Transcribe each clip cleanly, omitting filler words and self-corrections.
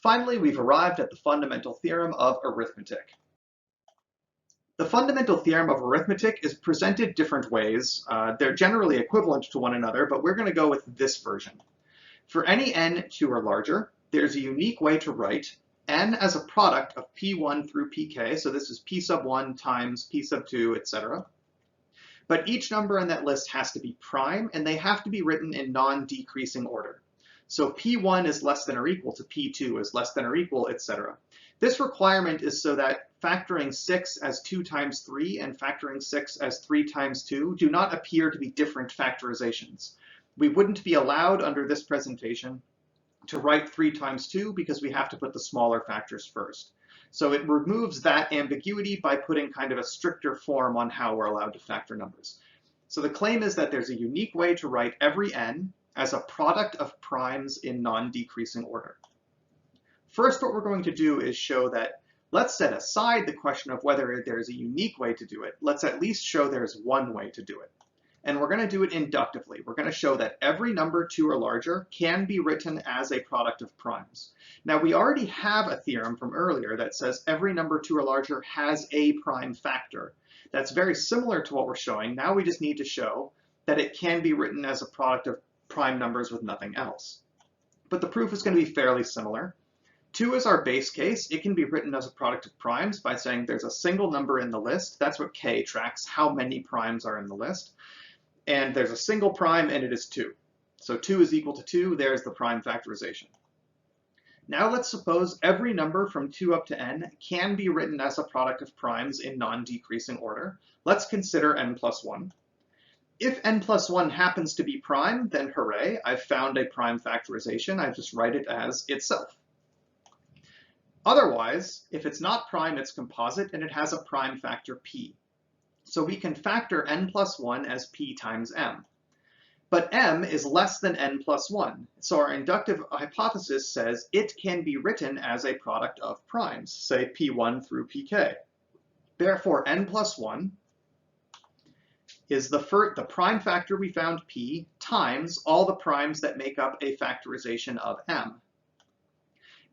Finally, we've arrived at the fundamental theorem of arithmetic. The fundamental theorem of arithmetic is presented different ways. They're generally equivalent to one another, but we're going to go with this version. For any n 2 or larger, there's a unique way to write n as a product of p1 through pk, so this is p sub 1 times p sub 2, etc. But each number in that list has to be prime, and they have to be written in non-decreasing order. So p1 is less than or equal to p2 is less than or equal, etc. This requirement is so that factoring 6 as 2 times 3 and factoring 6 as 3 times 2 do not appear to be different factorizations. We wouldn't be allowed under this presentation to write 3 times 2 because we have to put the smaller factors first. So it removes that ambiguity by putting kind of a stricter form on how we're allowed to factor numbers. So the claim is that there's a unique way to write every n as a product of primes in non-decreasing order. First, what we're going to do is show that let's set aside the question of whether there's a unique way to do it. Let's at least show there's one way to do it. And we're going to do it inductively. We're going to show that every number 2 or larger can be written as a product of primes. Now, we already have a theorem from earlier that says every number 2 or larger has a prime factor. That's very similar to what we're showing. Now we just need to show that it can be written as a product of prime numbers with nothing else. But the proof is going to be fairly similar. 2 is our base case. It can be written as a product of primes by saying there's a single number in the list. That's what k tracks, how many primes are in the list. And there's a single prime, and it is 2. So 2 is equal to 2. There's the prime factorization. Now let's suppose every number from 2 up to n can be written as a product of primes in non-decreasing order. Let's consider n plus 1. If n plus 1 happens to be prime, then hooray, I've found a prime factorization. I just write it as itself. Otherwise, if it's not prime, it's composite, and it has a prime factor p. So we can factor n plus 1 as p times m. But m is less than n plus 1, so our inductive hypothesis says it can be written as a product of primes, say p1 through pk. Therefore, n plus 1 is the prime factor we found p times all the primes that make up a factorization of m.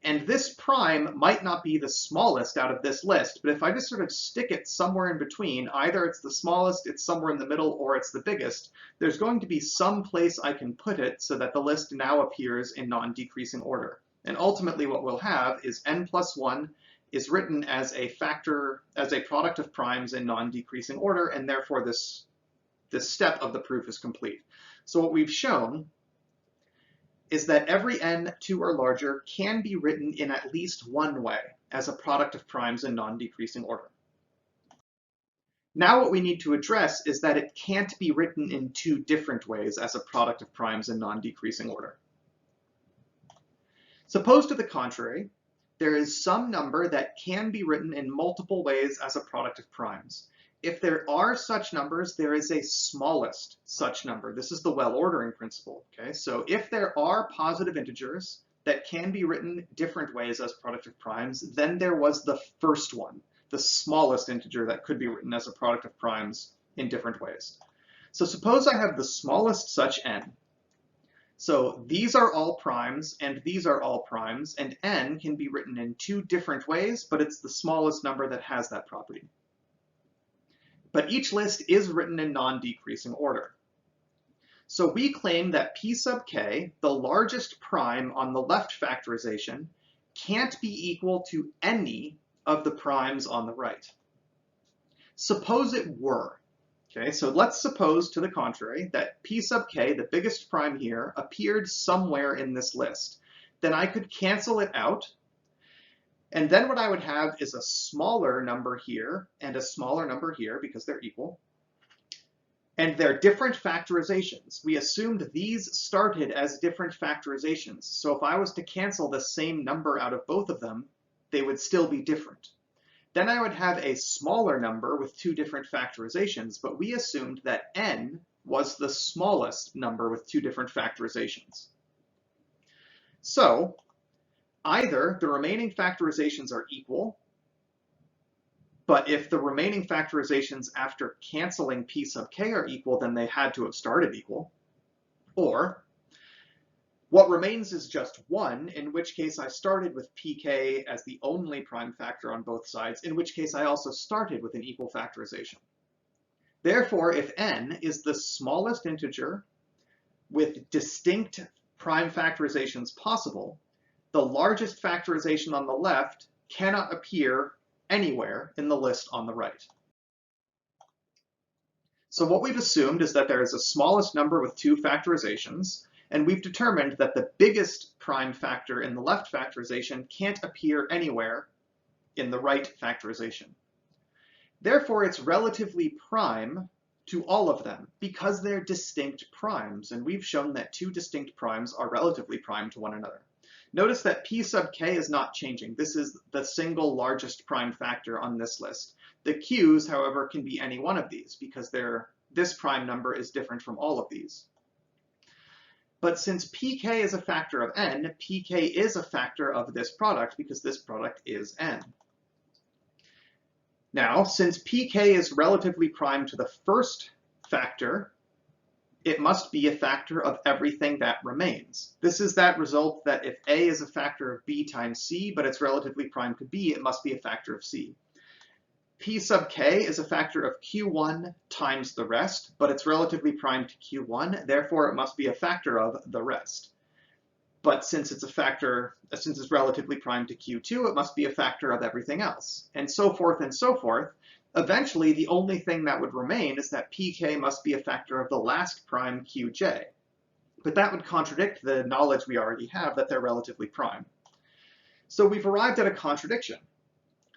And this prime might not be the smallest out of this list, but if I just sort of stick it somewhere in between, either it's the smallest, it's somewhere in the middle, or it's the biggest, there's going to be some place I can put it so that the list now appears in non-decreasing order. And ultimately what we'll have is n plus 1 is written as a factor, as a product of primes in non-decreasing order, and therefore this step of the proof is complete. So what we've shown is that every n 2 or larger can be written in at least one way as a product of primes in non-decreasing order. Now what we need to address is that it can't be written in 2 different ways as a product of primes in non-decreasing order. Suppose to the contrary, there is some number that can be written in multiple ways as a product of primes. If there are such numbers, there is a smallest such number. This is the well-ordering principle. Okay? So if there are positive integers that can be written different ways as product of primes, then there was the first one, the smallest integer that could be written as a product of primes in different ways. So suppose I have the smallest such n. So these are all primes, and these are all primes, and n can be written in 2 different ways, but it's the smallest number that has that property. But each list is written in non-decreasing order. So we claim that p sub k, the largest prime on the left factorization, can't be equal to any of the primes on the right. Suppose it were. Okay, so let's suppose to the contrary that p sub k, the biggest prime here, appeared somewhere in this list. Then I could cancel it out. And then what I would have is a smaller number here and a smaller number here because they're equal. And they're different factorizations. We assumed these started as different factorizations. So if I was to cancel the same number out of both of them, they would still be different. Then I would have a smaller number with 2 different factorizations, but we assumed that n was the smallest number with 2 different factorizations. So either the remaining factorizations are equal, but if the remaining factorizations after canceling p sub k are equal, then they had to have started equal. Or What remains is just 1, in which case I started with pk as the only prime factor on both sides, in which case I also started with an equal factorization. Therefore, if n is the smallest integer with distinct prime factorizations possible, the largest factorization on the left cannot appear anywhere in the list on the right. So what we've assumed is that there is a smallest number with 2 factorizations, and we've determined that the biggest prime factor in the left factorization can't appear anywhere in the right factorization. Therefore, it's relatively prime to all of them because they're distinct primes, and we've shown that 2 distinct primes are relatively prime to one another. Notice that p sub k is not changing. This is the single largest prime factor on this list. The q's, however, can be any one of these because this prime number is different from all of these. But since pk is a factor of n, pk is a factor of this product because this product is n. Now, since pk is relatively prime to the first factor, it must be a factor of everything that remains. This is that result that if a is a factor of b times c, but it's relatively prime to b, it must be a factor of c. P sub k is a factor of q1 times the rest, but it's relatively prime to q1, therefore it must be a factor of the rest. But since it's relatively prime to q2, it must be a factor of everything else, and so forth and so forth. Eventually, the only thing that would remain is that pk must be a factor of the last prime qj. But that would contradict the knowledge we already have that they're relatively prime. So we've arrived at a contradiction.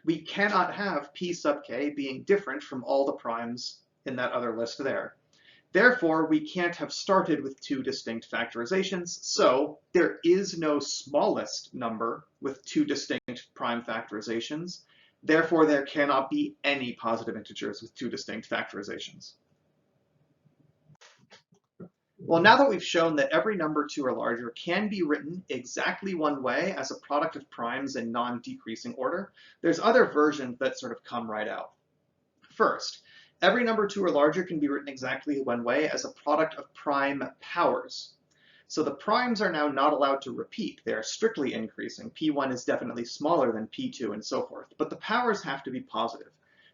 We cannot have p sub k being different from all the primes in that other list there. Therefore, we can't have started with 2 distinct factorizations, so there is no smallest number with 2 distinct prime factorizations. Therefore, there cannot be any positive integers with 2 distinct factorizations. Well, now that we've shown that every number 2 or larger can be written exactly one way as a product of primes in non-decreasing order, there's other versions that sort of come right out. First, every number 2 or larger can be written exactly one way as a product of prime powers. So the primes are now not allowed to repeat. They are strictly increasing. P1 is definitely smaller than P2 and so forth, but the powers have to be positive.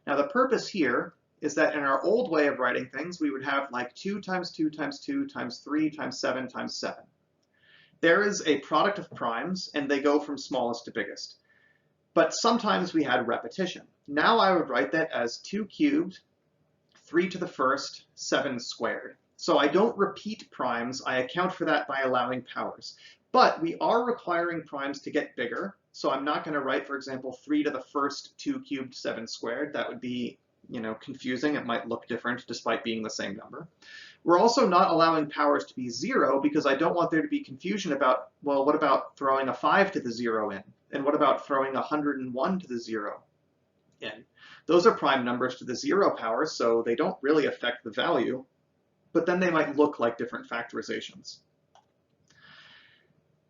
Now the purpose here is that in our old way of writing things, we would have like 2 times 2 times 2 times 3 times 7 times 7. There is a product of primes, and they go from smallest to biggest. But sometimes we had repetition. Now I would write that as 2 cubed, 3 to the first, 7 squared. So I don't repeat primes. I account for that by allowing powers. But we are requiring primes to get bigger. So I'm not going to write, for example, 3 to the first, 2 cubed, 7 squared. That would be confusing. It might look different despite being the same number. We're also not allowing powers to be 0 because I don't want there to be confusion about, well, what about throwing a 5 to the 0 in? And what about throwing 101 to the 0 in? Those are prime numbers to the 0 power, so they don't really affect the value, but then they might look like different factorizations.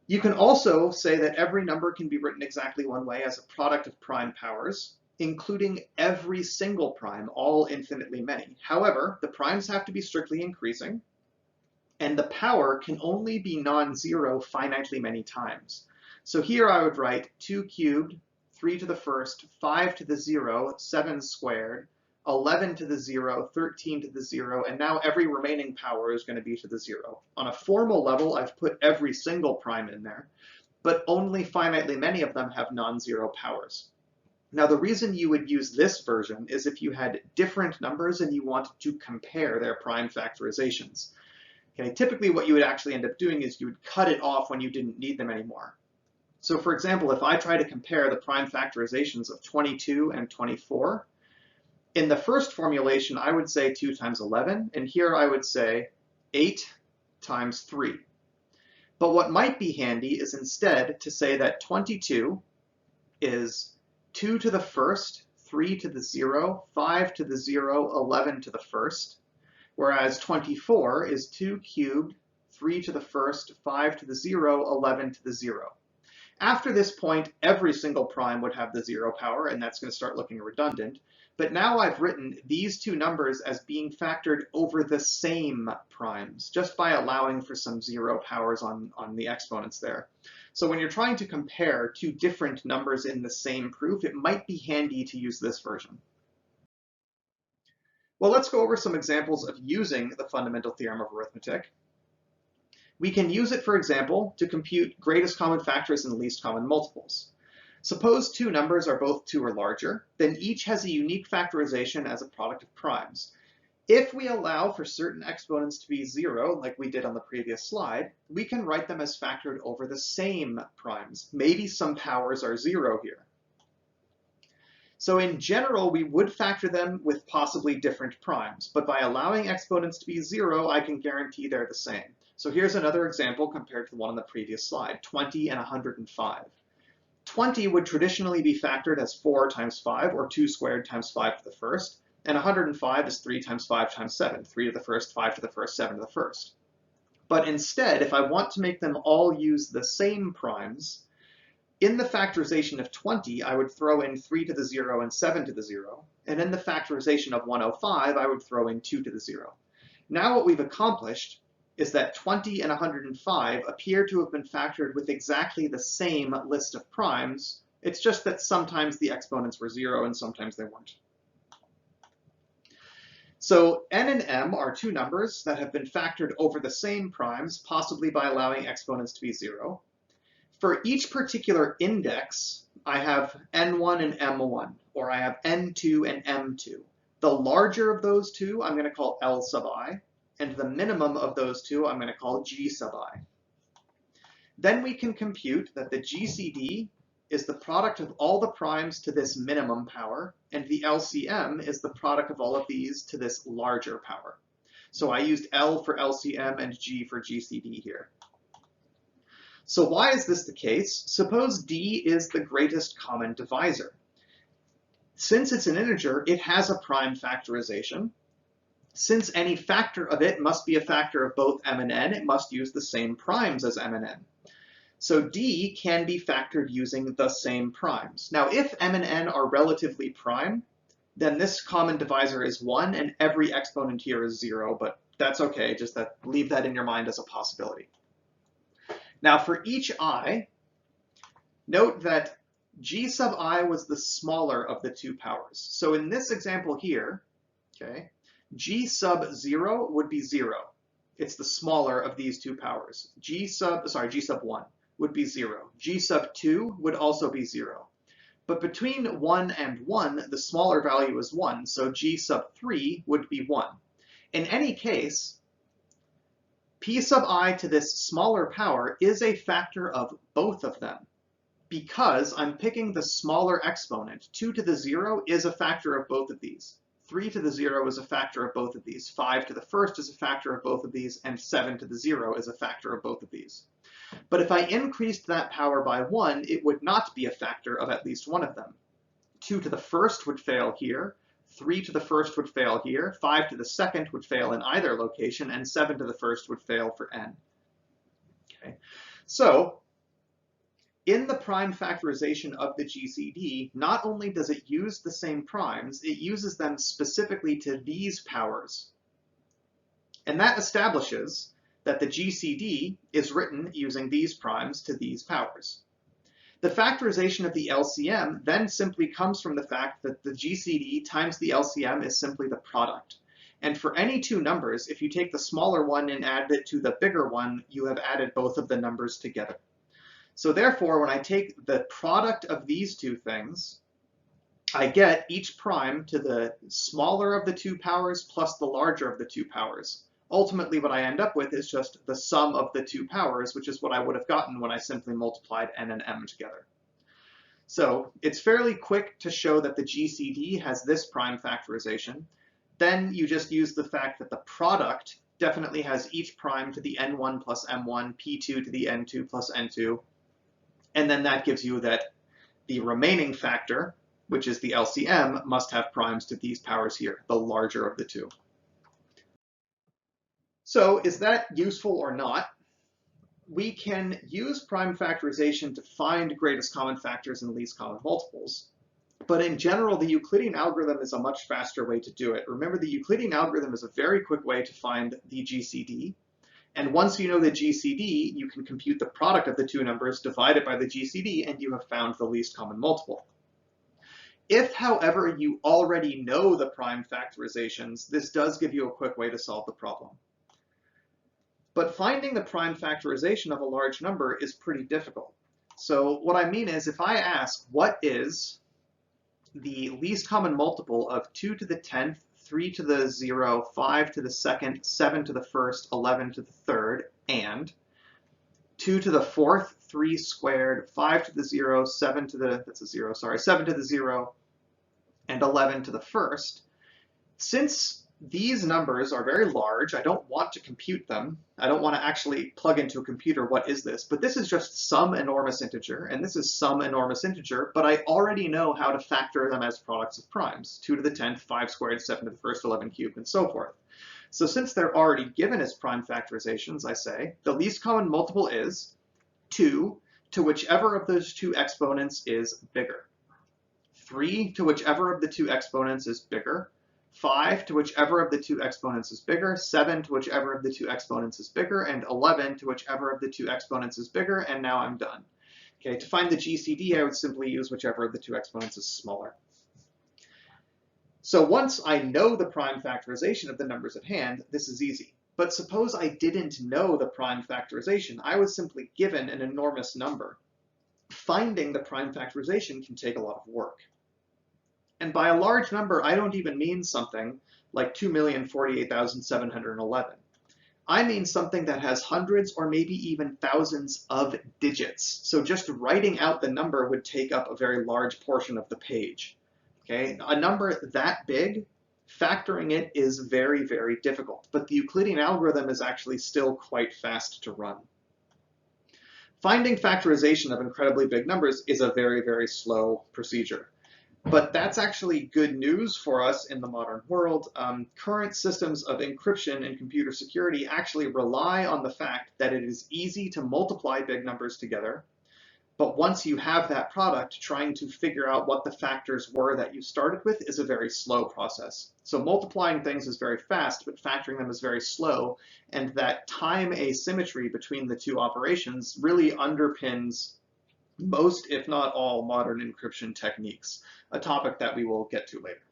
You can also say that every number can be written exactly one way as a product of prime powers, including every single prime, all infinitely many. However, the primes have to be strictly increasing, and the power can only be non-zero finitely many times. So here I would write 2 cubed, 3 to the first, 5 to the 0, 7 squared, 11 to the 0, 13 to the 0, and now every remaining power is going to be to the 0. On a formal level, I've put every single prime in there, but only finitely many of them have non-zero powers. Now, the reason you would use this version is if you had different numbers and you wanted to compare their prime factorizations. Okay, typically what you would actually end up doing is you would cut it off when you didn't need them anymore. So for example, if I try to compare the prime factorizations of 22 and 24, in the first formulation, I would say 2 times 11, and here I would say 8 times 3. But what might be handy is instead to say that 22 is 2 to the first, 3 to the 0, 5 to the 0, 11 to the first, whereas 24 is 2 cubed, 3 to the first, 5 to the 0, 11 to the 0. After this point, every single prime would have the 0 power, and that's going to start looking redundant. But now I've written these two numbers as being factored over the same primes, just by allowing for some 0 powers on the exponents there. So when you're trying to compare two different numbers in the same proof, it might be handy to use this version. Well, let's go over some examples of using the fundamental theorem of arithmetic. We can use it, for example, to compute greatest common factors and least common multiples. Suppose two numbers are both 2 or larger, then each has a unique factorization as a product of primes. If we allow for certain exponents to be 0, like we did on the previous slide, we can write them as factored over the same primes. Maybe some powers are 0 here. So in general, we would factor them with possibly different primes, but by allowing exponents to be 0, I can guarantee they're the same. So here's another example compared to the one on the previous slide, 20 and 105. 20 would traditionally be factored as 4 times 5, or 2 squared times 5 to the first, and 105 is 3 times 5 times 7, 3 to the first, 5 to the first, 7 to the first. But instead, if I want to make them all use the same primes, in the factorization of 20, I would throw in 3 to the 0 and 7 to the 0, and in the factorization of 105, I would throw in 2 to the 0. Now what we've accomplished is that 20 and 105 appear to have been factored with exactly the same list of primes. It's just that sometimes the exponents were 0 and sometimes they weren't. So n and m are two numbers that have been factored over the same primes, possibly by allowing exponents to be 0. For each particular index, I have n1 and m1, or I have n2 and m2. The larger of those two I'm going to call L sub I, and the minimum of those two I'm going to call G sub I. Then we can compute that the GCD is the product of all the primes to this minimum power, and the LCM is the product of all of these to this larger power. So I used L for LCM and G for GCD here. So why is this the case? Suppose D is the greatest common divisor. Since it's an integer, it has a prime factorization. Since any factor of it must be a factor of both m and n, it must use the same primes as m and n. So D can be factored using the same primes. Now, if m and n are relatively prime, then this common divisor is 1 and every exponent here is 0, but that's okay, just leave that in your mind as a possibility. Now for each I, note that G sub I was the smaller of the two powers. So in this example here, okay, G sub 0 would be 0. It's the smaller of these two powers. G sub 1 would be 0. G sub 2 would also be 0. But between 1 and 1, the smaller value is 1, so G sub 3 would be 1. In any case, P sub I to this smaller power is a factor of both of them, because I'm picking the smaller exponent. 2 to the 0 is a factor of both of these. 3 to the 0 is a factor of both of these. 5 to the first is a factor of both of these, and 7 to the 0 is a factor of both of these. But if I increased that power by 1, it would not be a factor of at least one of them. 2 to the first would fail here. 3 to the first would fail here, 5 to the second would fail in either location, and 7 to the first would fail for n. Okay. So in the prime factorization of the GCD, not only does it use the same primes, it uses them specifically to these powers. And that establishes that the GCD is written using these primes to these powers. The factorization of the LCM then simply comes from the fact that the GCD times the LCM is simply the product. And for any two numbers, if you take the smaller one and add it to the bigger one, you have added both of the numbers together. So therefore, when I take the product of these two things, I get each prime to the smaller of the two powers plus the larger of the two powers. Ultimately, what I end up with is just the sum of the two powers, which is what I would have gotten when I simply multiplied n and m together. So it's fairly quick to show that the GCD has this prime factorization. Then you just use the fact that the product definitely has each prime to the n1 plus m1, p2 to the n2 plus n2. And then that gives you that the remaining factor, which is the LCM, must have primes to these powers here, the larger of the two. So is that useful or not? we can use prime factorization to find greatest common factors and least common multiples. But in general, the Euclidean algorithm is a much faster way to do it. Remember, the Euclidean algorithm is a very quick way to find the GCD. And once you know the GCD, you can compute the product of the two numbers, divide it by the GCD, and you have found the least common multiple. If, however, you already know the prime factorizations, this does give you a quick way to solve the problem. But finding the prime factorization of a large number is pretty difficult. So what I mean is, if I ask, what is the least common multiple of 2 to the 10th, 3 to the 0, 5 to the 2nd, 7 to the 1st, 11 to the 3rd, and 2 to the 4th, 3 squared, 5 to the 0, 7 to the, that's a 0, sorry, 7 to the 0, and 11 to the 1st. Since these numbers are very large, I don't want to compute them. I don't want to actually plug into a computer what is this, but this is just some enormous integer, and this is some enormous integer, but I already know how to factor them as products of primes, 2 to the 10th, 5 squared, 7 to the 1st, 11 cubed, and so forth. So since they're already given as prime factorizations, I say the least common multiple is 2 to whichever of those two exponents is bigger, 3 to whichever of the two exponents is bigger, 5 to whichever of the two exponents is bigger, 7 to whichever of the two exponents is bigger, and 11 to whichever of the two exponents is bigger, and now I'm done. Okay, to find the GCD, I would simply use whichever of the two exponents is smaller. So once I know the prime factorization of the numbers at hand, this is easy. But suppose I didn't know the prime factorization. I was simply given an enormous number. Finding the prime factorization can take a lot of work. And by a large number, I don't even mean something like 2,048,711. I mean something that has hundreds or maybe even thousands of digits. So just writing out the number would take up a very large portion of the page. Okay, a number that big, factoring it is very, very difficult. But the Euclidean algorithm is actually still quite fast to run. Finding factorization of incredibly big numbers is a very, very slow procedure. But that's actually good news for us in the modern world. Current systems of encryption and computer security actually rely on the fact that it is easy to multiply big numbers together. But once you have that product, trying to figure out what the factors were that you started with is a very slow process. So multiplying things is very fast, but factoring them is very slow. And that time asymmetry between the two operations really underpins most, if not all, modern encryption techniques, a topic that we will get to later.